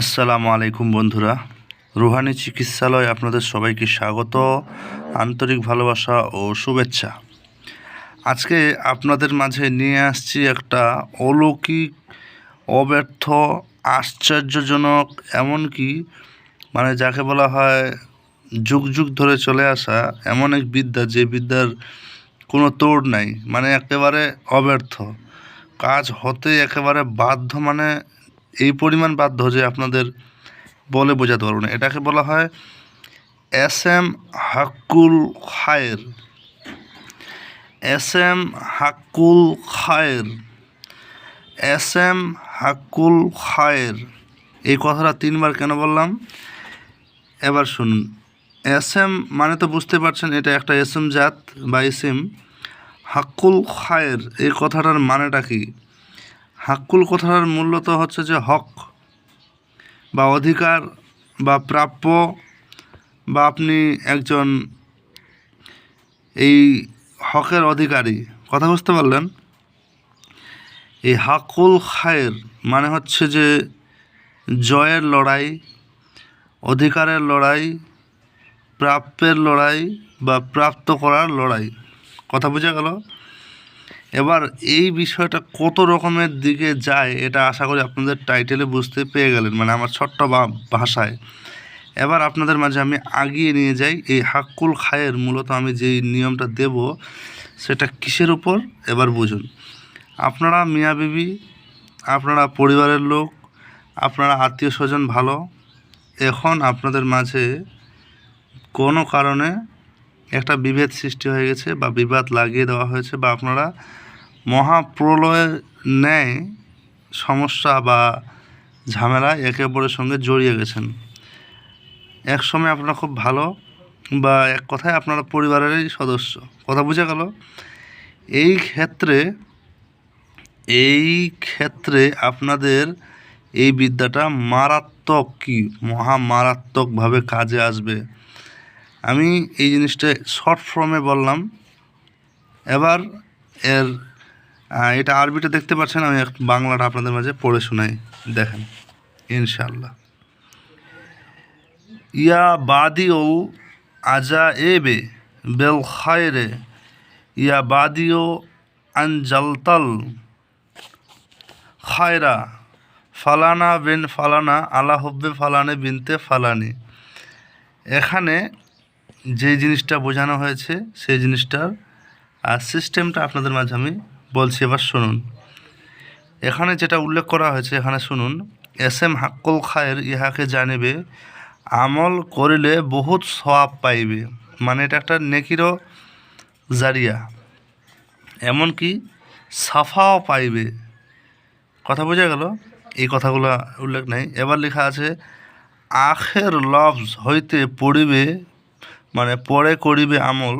আসসালামু আলাইকুম বন্ধুরা, রুহানি চিকিৎসালয় আপনাদের সবাইকে স্বাগত, আন্তরিক ভালোবাসা ও শুভেচ্ছা। আজকে আপনাদের মাঝে নিয়ে আসছি একটা অলৌকিক, অব্যর্থ, আশ্চর্যজনক, এমনকি যাকে বলা হয় যুগ যুগ ধরে চলে আসা এমন এক বিদ্যা, যে বিদ্যার কোনো তোড় নাই, একেবারে অব্যর্থ, কাজ হতে একেবারে বাধ্য, এই পরিমাণ বাধ্য যে আপনাদের বলে বোঝাতে পারবো না। এটাকে বলা হয় এস এম হাক্কুল খায়ের। এস এম হাক্কুল খায়ের, এস এম হাক্কুল খায়ের। এই কথাটা 3বার কেন বললাম এবার শুনুন। এস এম মানে তো বুঝতে পারছেন, এটা একটা এসএম জাত বা ইসিম। হাক্কুল খায়ের এই কথাটার মানেটা কি? হাক্কুল কথাটার মূলত হচ্ছে যে হক বা অধিকার বা প্রাপ্য, বা আপনি একজন এই হকের অধিকারী। কথা বুঝতে পারলেন? এই হাকুল খায়ের মানে হচ্ছে যে জয়ের লড়াই, অধিকারের লড়াই, প্রাপ্যের লড়াই বা প্রাপ্ত করার লড়াই। কথা বোঝা গেল? এবার এই বিষয়টা কত রকমের দিকে যায় এটা আশা করি আপনাদের টাইটেলে বুঝতে পেয়ে গেলেন, আমার ছোট্ট ভাষায়। এবার আপনাদের মাঝে আমি আগিয়ে নিয়ে যাই। এই হাক্কুল খায়ের মূলত আমি যেই নিয়মটা দেব সেটা কিসের উপর এবার বুঝুন। আপনারা মিয়া বিবি, আপনারা পরিবারের লোক, আপনারা আত্মীয় স্বজন ভালো, এখন আপনাদের মাঝে কোনো কারণে একটা বিভেদ সৃষ্টি হয়ে গেছে বা বিবাদ লাগিয়ে দেওয়া হয়েছে, বা আপনারা মহাপ্রলয়ের ন্যায় সমস্যা বা ঝামেলায় একে অপরের সঙ্গে জড়িয়ে গেছেন। এক সময় আপনারা খুব ভালো, বা এক কথায় আপনারা পরিবারেরই সদস্য। কথা বোঝা গেল? এই ক্ষেত্রে আপনাদের এই বিদ্যাটা মারাত্মক, কি মারাত্মকভাবে কাজে আসবে। আমি এই জিনিসটা শর্ট ফর্মে বললাম। এবার এটা আরবিটা দেখতে পাচ্ছেন, আমি বাংলাটা আপনাদের মাঝে পড়ে শোনাই, দেখেন ইনশাআল্লাহ। ইয়া বাদিউল আজায়েবে বেল খায়রে, ইয়া বাদিউ আনজালতাল খায়রা, ফালানা বিন ফালানা আলা হব্বে ফালানে বিনতে ফালানি। এখানে যে জিনিসটা বোঝানো হয়েছে সেই জিনিসটার সিস্টেমটা আপনাদের মাঝে আমি বলছি, এবার শুনুন। এখানে যেটা উল্লেখ করা হয়েছে, এখানে শুনুন। এস এম হাক্কুল খায়ের ইহাকে জানিবে, আমল করিলে বহুত সওয়াব পাইবে। এটা একটা নেকিরও জারিয়া, এমনকি সাফাও পাইবে। কথা বোঝা গেল? এই কথাগুলো উল্লেখ নেই। এবার লেখা আছে আখের লফজ হইতে পড়িবে, পরে করিবে আমল।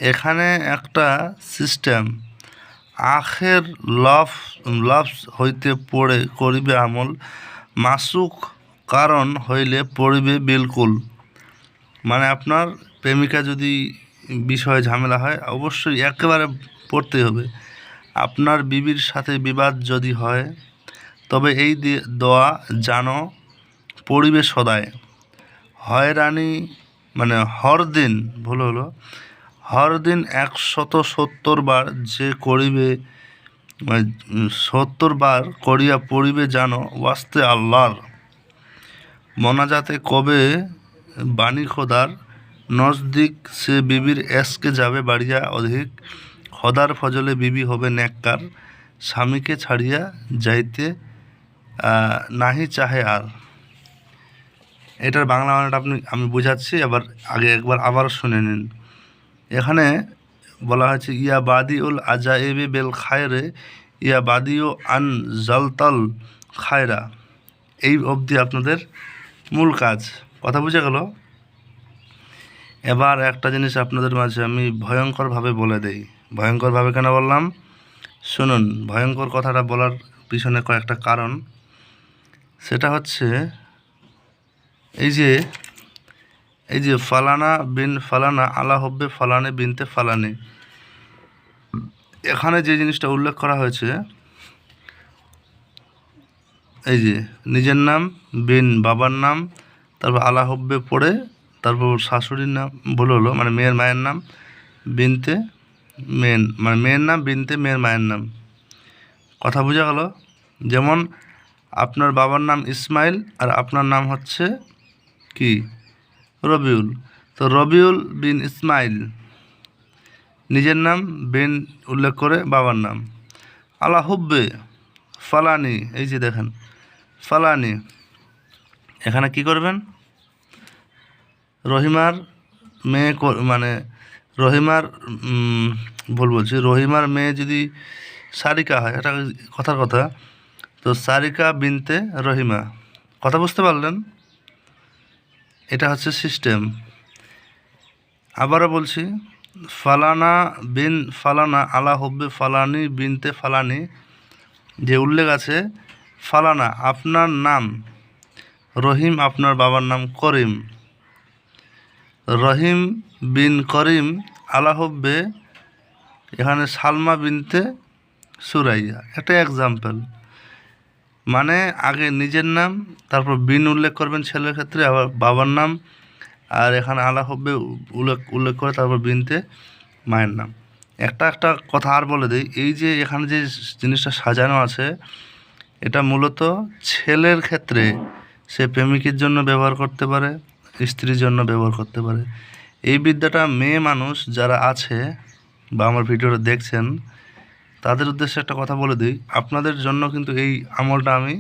এখানে একটা সিস্টেম, আখের লফজ হইতে পড়ে করিবে আমল, মাসুক কারণ হইলে পড়িবে বিলকুল। আপনার প্রেমিকা যদি বিষয়ে ঝামেলা হয়, অবশ্যই একেবারে পড়তে হবে। আপনার বিবির সাথে বিবাদ যদি হয়, তবে এই দোয়া জানো পড়িবে সদায়। হয়রানি হরদিন, ভুল হলো, হরদিন 170 বার যে করিবে, 70 বার করিয়া পড়িবে জানো ওয়াস্তে আল্লাহর। মনাজাতে কবে বাণী খোদার, নজদিক সে বিবির এসকে যাবে বাড়িয়া অধিক। খোদার ফজলে বিবি হবে নেককার, স্বামীকে ছাড়িয়া যাইতে নাহি চাহে আর। এটার বাংলা মানেটা আমি বুঝাচ্ছি, একবার আবার শুনে নিন। এখানে বলা হয়েছে ইয়া বাদিউল আজায়েবে বেল খায়রে, ইয়া বাদিউ আন জালতাল খায়রা। এই অবধি আপনাদের মূল কাজ। কথা বুঝে গেল? এবার একটা জিনিস আপনাদের মাঝে আমি ভয়ঙ্করভাবে বলে দেই। ভয়ঙ্করভাবে কেন বললাম শুনুন। ভয়ঙ্কর কথাটা বলার পিছনে কয়েকটা কারণ। সেটা হচ্ছে এই যে ফালানা বিন ফালানা আলা হব্বে ফালানে বিনতে ফালানে, এখানে যে জিনিসটা উল্লেখ করা হয়েছে, এই যে নিজের নাম বিন বাবার নাম, তারপর আলা হব্বে পড়ে, তারপর শাশুড়ির নাম হলো মানে মেয়ের মায়ের নাম বিনতে মেন মানে মেয়ের নাম বিনতে মেয়ের মায়ের নাম। কথা বোঝা গেল? যেমন আপনার বাবার নাম ইসমাইল আর আপনার নাম হচ্ছে কি রবিউল, তো রবিউল বিন ইসমাইল, নিজের নাম বিন উল্লেখ করে বাবার নাম। আলা হুব্বে ফালানি, এই যে দেখেন ফালানি, এখানে কি করবেন, রহিমার মেয়ে মানে রহিমার ভুল বলছি, রহিমার মেয়ে যদি সারিকা হয়, এটা কথার কথা, তো সারিকা বিনতে রহিমা। কথা বুঝতে পারলেন? এটা হচ্ছে সিস্টেম। আবারও বলছি, ফালানা বিন ফালানা আলা হব্বে ফালানি বিনতে ফালানি, যে উল্লেখ আছে ফালানা আপনার নাম, রহিম আপনার বাবার নাম করিম, রহিম বিন করিম আলা হব্বে এখানে সালমা বিনতে সুরাইয়া। একটা এক্সাম্পল, মানে আগে নিজের নাম, তারপর বিন উল্লেখ করবেন ছেলের ক্ষেত্রে, আবার বাবার নাম, আর এখানে আলা হব্বে উল্লেখ করে তারপর বিনতে মায়ের নাম। একটা কথা আর বলে দিই, এই যে এখানে যে জিনিসটা সাজানো আছে, এটা মূলত ছেলের ক্ষেত্রে সে প্রেমিকের জন্য ব্যবহার করতে পারে, স্ত্রীর জন্য ব্যবহার করতে পারে। এই বিদ্যাটা মেয়ে মানুষ যারা আছে বা আমার ভিডিওটা দেখছেন তাদের উদ্দেশ্যে একটা কথা বলে দিই, আপনাদের জন্য কিন্তু এই আমলটা আমি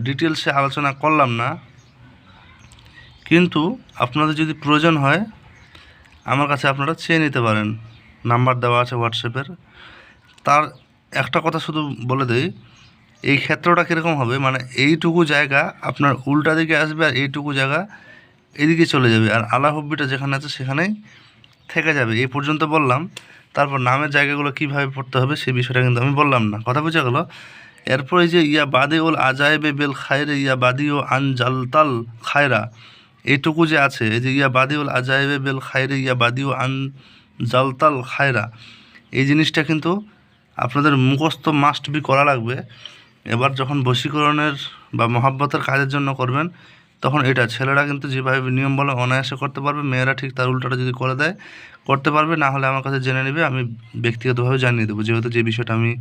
ডিটেলসে আলোচনা করলাম না, কিন্তু আপনাদের যদি প্রয়োজন হয় আমার কাছে আপনারা চেয়ে নিতে পারেন, নাম্বার দেওয়া আছে হোয়াটসঅ্যাপের। তার একটা কথা শুধু বলে দিই, এই ক্ষেত্রটা কীরকম হবে, মানে এইটুকু জায়গা আপনার উল্টা দিকে আসবে আর এইটুকু জায়গা এদিকে চলে যাবে, আর আলা হব্বিটা যেখানে আছে সেখানেই থেকে যাবে। এই পর্যন্ত বললাম, তারপর নামের জায়গাগুলো কীভাবে পড়তে হবে সেই বিষয়টা কিন্তু আমি বললাম না। কথা বোঝা গেল? এরপর এই যে ইয়া বাদে ওল আজায়েবে বেল খায়রে ইয়া বাদি ও আন জালতাল খায়রা, এইটুকু যে আছে, এই যে ইয়া বাদি ওল আজায়েবে বেল খায়রে ইয়া বাদি ও আন জালতাল খায়রা, এই জিনিসটা কিন্তু আপনাদের মুখস্থ মাস্ট বি করা লাগবে। এবার যখন বশীকরণের বা মহাব্বতের কাজের জন্য করবেন, তখন এটা ছেলেরা কিন্তু যেভাবে নিয়ম বলে অনায়াসে করতে পারবে, মেয়েরা ঠিক তার উল্টাটা যদি করে দেয় করতে পারবে, না হলে আমার কাছে জেনে নেবে, আমি ব্যক্তিগতভাবে জানিয়ে দেবো, যেহেতু যে বিষয়টা আমি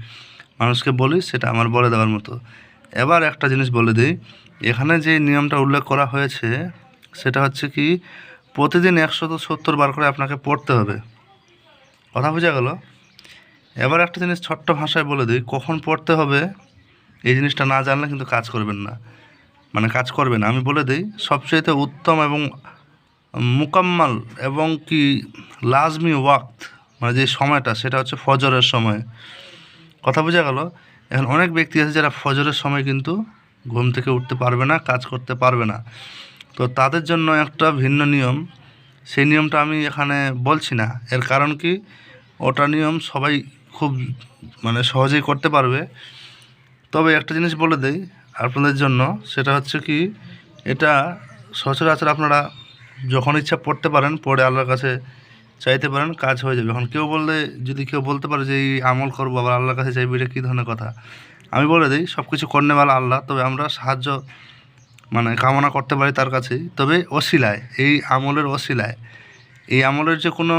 মানুষকে বলি সেটা আমার বলে দেওয়ার মতো। এবার একটা জিনিস বলে দিই, এখানে যে নিয়মটা উল্লেখ করা হয়েছে সেটা হচ্ছে কি, প্রতিদিন 170 বার করে আপনাকে পড়তে হবে। কথা বোঝা গেল? এবার একটা জিনিস ছোট্ট ভাষায় বলে দিই, কখন পড়তে হবে এই জিনিসটা না জানলে কিন্তু কাজ করবেন না, মানে কাজ করবে না। আমি বলে দিই, সবচেয়ে উত্তম এবং মুকাম্মাল এবং কি লাজমি ওয়াক্ত, মানে যে সময়টা সেটা হচ্ছে ফজরের সময়। কথা বোঝা গেল? এখন অনেক ব্যক্তি আছে যারা ফজরের সময় কিন্তু ঘুম থেকে উঠতে পারবে না, কাজ করতে পারবে না, তো তাদের জন্য একটা ভিন্ন নিয়ম, সেই নিয়মটা আমি এখানে বলছি না। এর কারণ কি, ওটা নিয়ম সবাই খুব মানে সহজেই করতে পারবে। তবে একটা জিনিস বলে দেই আপনাদের জন্য, সেটা হচ্ছে কি, এটা সচরাচর আপনারা যখন ইচ্ছা পড়তে পারেন, পড়ে আল্লাহর কাছে চাইতে পারেন, কাজ হয়ে যাবে। এখন কেউ বললে, যদি কেউ বলতে পারে যে এই আমল করবো আবার আল্লাহর কাছে চাইবে, এটা কী ধরনের কথা? আমি বলে দিই, সব কিছু করনেওয়ালা আল্লাহ, তবে আমরা সাহায্য মানে কামনা করতে পারি তার কাছেই, তবে ওসিলায়, এই আমলের ওসিলায়। এই আমলের যে কোনো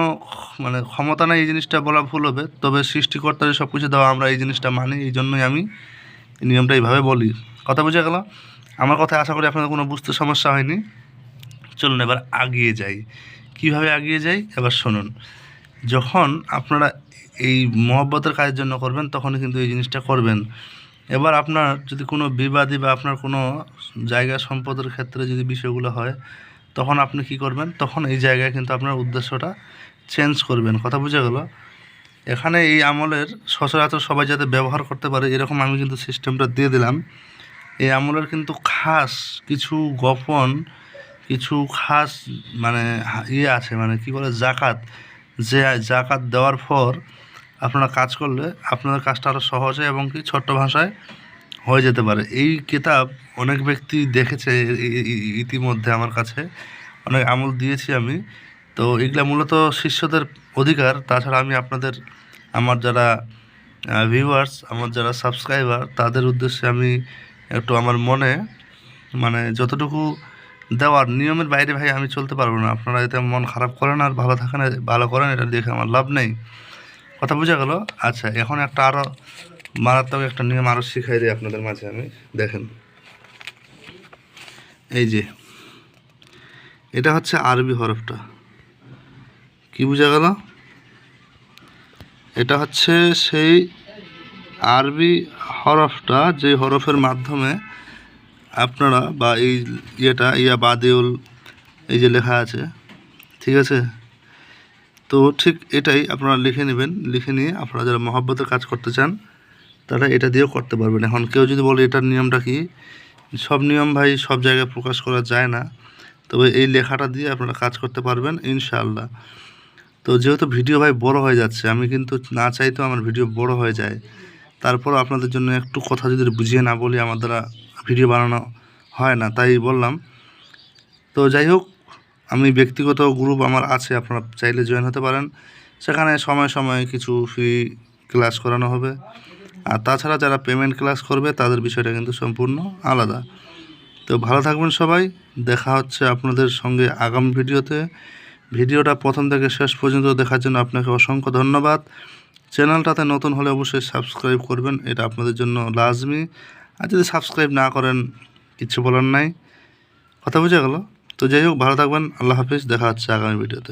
মানে ক্ষমতা নেই এই জিনিসটা বলা ভুল হবে, তবে সৃষ্টিকর্তারই সব কিছু দেওয়া, আমরা এই জিনিসটা মানি, এই জন্যই আমি এই নিয়মটা এইভাবে বলি। কথা বোঝা গেল? আমার কথা আশা করি আপনাদের কোনো বুঝতে সমস্যা হয়নি। চলুন এবার আগিয়ে যাই। কিভাবে আগিয়ে যাই এবার শুনুন। যখন আপনারা এই মহব্বতের কাজের জন্য করবেন, তখনই কিন্তু এই জিনিসটা করবেন। এবার আপনার যদি কোনো বিবাদী বা আপনার কোনো জায়গা সম্পদের ক্ষেত্রে যদি বিষয়গুলো হয়, তখন আপনি কি করবেন, তখন এই জায়গায় কিন্তু আপনার উদ্দেশ্যটা চেঞ্জ করবেন। কথা বোঝা গেল? এখানে এই আমলের সচরাচর সবাই যাতে ব্যবহার করতে পারে এরকম আমি কিন্তু সিস্টেমটা দিয়ে দিলাম। এই আমলের কিন্তু খাস কিছু গোপন কিছু খাস মানে ইয়ে আছে, মানে কি বলে জাকাত, যে জাকাত দেওয়ার পর আপনারা কাজ করলে আপনাদের কাজটা আরও সহজে এবং কি ছোট্ট ভাষায় হয়ে যেতে পারে। এই কিতাব অনেক ব্যক্তি দেখেছে ইতিমধ্যে, আমার কাছে অনেক আমল দিয়েছি আমি। তো এগুলা মূলত শিষ্যদের অধিকার। তাছাড়া আমি আপনাদের, আমার যারা ভিউয়ার্স, আমার যারা সাবস্ক্রাইবার, তাদের উদ্দেশ্যে আমি একটু আমার মনে মানে যতটুকু দেওয়ার নিয়মের বাইরে ভাই আমি চলতে পারবো না। আপনারা এতে মন খারাপ করেন আর ভালো থাকেন, ভালো করেন, এটা দেখে আমার লাভ নেই। কথা বোঝা গেল? আচ্ছা, এখন একটা আরও মারাত্মক একটা নিয়ম আরও শিখাই দিই আপনাদের মাঝে আমি। দেখেন, এই যে এটা হচ্ছে আরবি হরফটা, কি বোঝা গেল? এটা হচ্ছে সেই আরবি হরফটা যে হরফের মাধ্যমে আপনারা বা এই ইয়া বাদিউল এই যে লেখা আছে, ঠিক আছে? তো ঠিক এটাই আপনারা লিখে নেবেন। লিখে নিয়ে আপনারা যারা মহব্বতের কাজ করতে চান তারা এটা দিয়েও করতে পারবেন। এখন কেউ যদি বলে এটার নিয়মটা কি, সব নিয়ম ভাই সব জায়গায় প্রকাশ করা যায় না, তবে এই লেখাটা দিয়ে আপনারা কাজ করতে পারবেন ইনশাআল্লাহ। তো যেহেতু ভিডিও ভাই বড় হয়ে যাচ্ছে, আমি কিন্তু না চাইতেও আমার ভিডিও বড় হয়ে যায়, তারপর আপনাদের জন্য একটু কথা যদি বুঝিয়ে না বলি আমার দ্বারা ভিডিও বানানো হয় না, তাই বললাম। তো যাই হোক, আমি ব্যক্তিগত গ্রুপ আমার আছে, আপনারা চাইলে জয়েন হতে পারেন। সেখানে সময় সময় কিছু ফ্রি ক্লাস করানো হবে, আর তাছাড়া যারা পেমেন্ট ক্লাস করবে তাদের বিষয়টা কিন্তু সম্পূর্ণ আলাদা। তো ভালো থাকবেন সবাই, দেখা হচ্ছে আপনাদের সঙ্গে আগামী ভিডিওতে। ভিডিওটা প্রথম থেকে শেষ পর্যন্ত দেখার জন্য আপনাকে অসংখ্য ধন্যবাদ। চ্যানেলটাতে নতুন হলে অবশ্যই সাবস্ক্রাইব করবেন, এটা আপনাদের জন্য লাজমি। আর যদি সাবস্ক্রাইব না করেন কিচ্ছু বলার নাই। কথা বোঝা গেল? তো যাই হোক, ভালো থাকবেন, আল্লাহ হাফিজ, দেখা হচ্ছে আগামী ভিডিওতে।